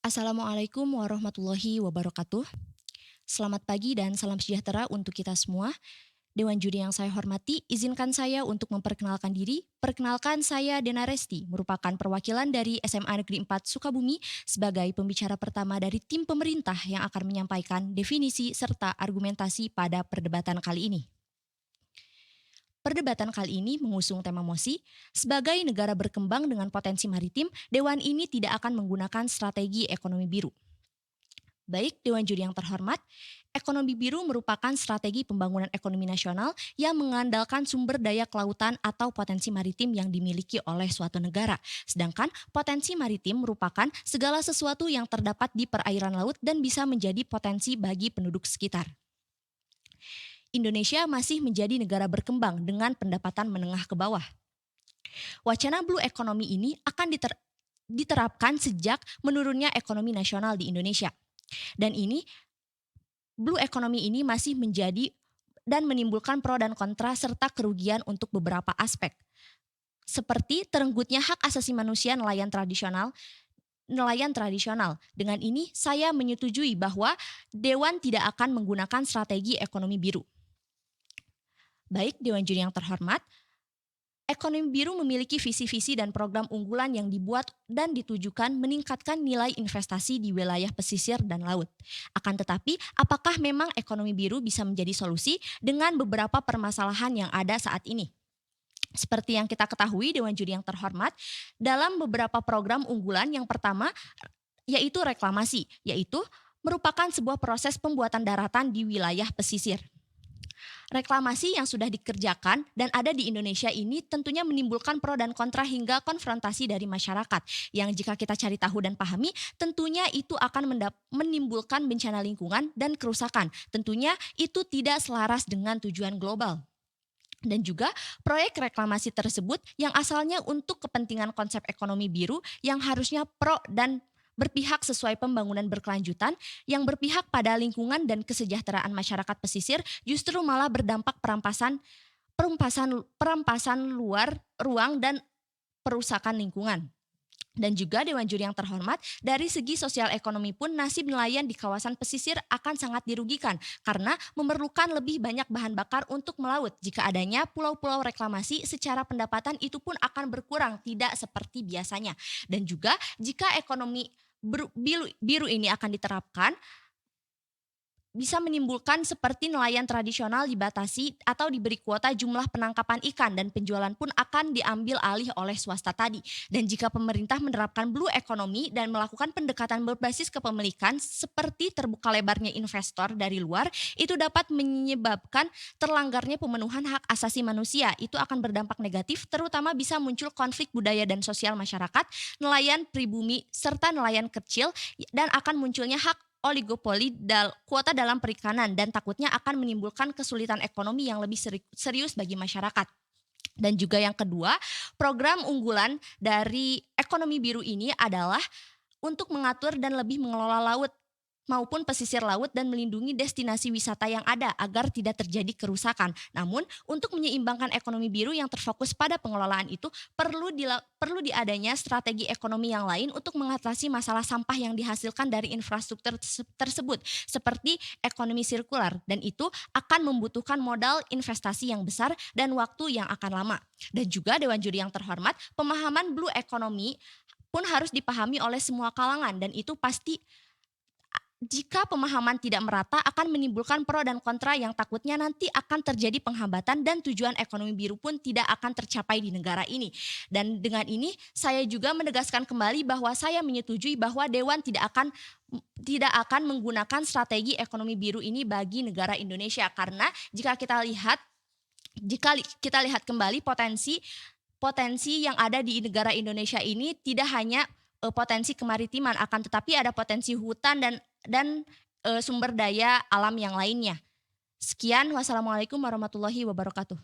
Assalamualaikum warahmatullahi wabarakatuh. Selamat pagi dan salam sejahtera untuk kita semua. Dewan juri yang saya hormati, izinkan saya untuk memperkenalkan diri. Perkenalkan, saya Dena Resti, merupakan perwakilan dari SMA Negeri 4 Sukabumi sebagai pembicara pertama dari tim pemerintah yang akan menyampaikan definisi serta argumentasi pada perdebatan kali ini. Perdebatan kali ini mengusung tema MOSI. Sebagai negara berkembang dengan potensi maritim, Dewan ini tidak akan menggunakan strategi ekonomi biru. Baik, Dewan Juri yang terhormat, ekonomi biru merupakan strategi pembangunan ekonomi nasional yang mengandalkan sumber daya kelautan atau potensi maritim yang dimiliki oleh suatu negara. Sedangkan potensi maritim merupakan segala sesuatu yang terdapat di perairan laut dan bisa menjadi potensi bagi penduduk sekitar. Indonesia masih menjadi negara berkembang dengan pendapatan menengah ke bawah. Wacana blue economy ini akan diterapkan sejak menurunnya ekonomi nasional di Indonesia. Dan ini blue economy ini masih menjadi dan menimbulkan pro dan kontra serta kerugian untuk beberapa aspek. Seperti terenggutnya hak asasi manusia nelayan tradisional. Dengan ini saya menyetujui bahwa Dewan tidak akan menggunakan strategi ekonomi biru. Baik, Dewan Juri yang terhormat, ekonomi biru memiliki visi-visi dan program unggulan yang dibuat dan ditujukan meningkatkan nilai investasi di wilayah pesisir dan laut. Akan tetapi, apakah memang ekonomi biru bisa menjadi solusi dengan beberapa permasalahan yang ada saat ini? Seperti yang kita ketahui, Dewan Juri yang terhormat, dalam beberapa program unggulan yang pertama yaitu reklamasi, yaitu merupakan sebuah proses pembuatan daratan di wilayah pesisir. Reklamasi yang sudah dikerjakan dan ada di Indonesia ini tentunya menimbulkan pro dan kontra hingga konfrontasi dari masyarakat. Yang jika kita cari tahu dan pahami, tentunya itu akan menimbulkan bencana lingkungan dan kerusakan. Tentunya itu tidak selaras dengan tujuan global. Dan juga proyek reklamasi tersebut yang asalnya untuk kepentingan konsep ekonomi biru yang harusnya pro dan berpihak sesuai pembangunan berkelanjutan yang berpihak pada lingkungan dan kesejahteraan masyarakat pesisir justru malah berdampak perampasan luar ruang dan perusakan lingkungan. Dan juga Dewan Juri yang terhormat, dari segi sosial ekonomi pun nasib nelayan di kawasan pesisir akan sangat dirugikan karena memerlukan lebih banyak bahan bakar untuk melaut. Jika adanya pulau-pulau reklamasi, secara pendapatan itu pun akan berkurang, tidak seperti biasanya. Dan juga jika ekonomi biru ini akan diterapkan, bisa menimbulkan seperti nelayan tradisional dibatasi atau diberi kuota jumlah penangkapan ikan dan penjualan pun akan diambil alih oleh swasta tadi. Dan jika pemerintah menerapkan blue economy dan melakukan pendekatan berbasis kepemilikan seperti terbuka lebarnya investor dari luar, itu dapat menyebabkan terlanggarnya pemenuhan hak asasi manusia. Itu akan berdampak negatif, terutama bisa muncul konflik budaya dan sosial masyarakat, nelayan pribumi serta nelayan kecil, dan akan munculnya hak oligopoli kuota dalam perikanan dan takutnya akan menimbulkan kesulitan ekonomi yang lebih serius bagi masyarakat. Dan juga yang kedua, program unggulan dari ekonomi biru ini adalah untuk mengatur dan lebih mengelola laut maupun pesisir laut dan melindungi destinasi wisata yang ada agar tidak terjadi kerusakan. Namun, untuk menyeimbangkan ekonomi biru yang terfokus pada pengelolaan itu perlu diadanya strategi ekonomi yang lain untuk mengatasi masalah sampah yang dihasilkan dari infrastruktur tersebut seperti ekonomi sirkular, dan itu akan membutuhkan modal investasi yang besar dan waktu yang akan lama. Dan juga Dewan Juri yang terhormat, pemahaman blue economy pun harus dipahami oleh semua kalangan dan itu pasti jika pemahaman tidak merata akan menimbulkan pro dan kontra yang takutnya nanti akan terjadi penghambatan dan tujuan ekonomi biru pun tidak akan tercapai di negara ini. Dan dengan ini saya juga menegaskan kembali bahwa saya menyetujui bahwa Dewan tidak akan menggunakan strategi ekonomi biru ini bagi negara Indonesia karena jika kita lihat kembali potensi yang ada di negara Indonesia ini tidak hanya potensi kemaritiman, akan tetapi ada potensi hutan dan sumber daya alam yang lainnya. Sekian, wassalamualaikum warahmatullahi wabarakatuh.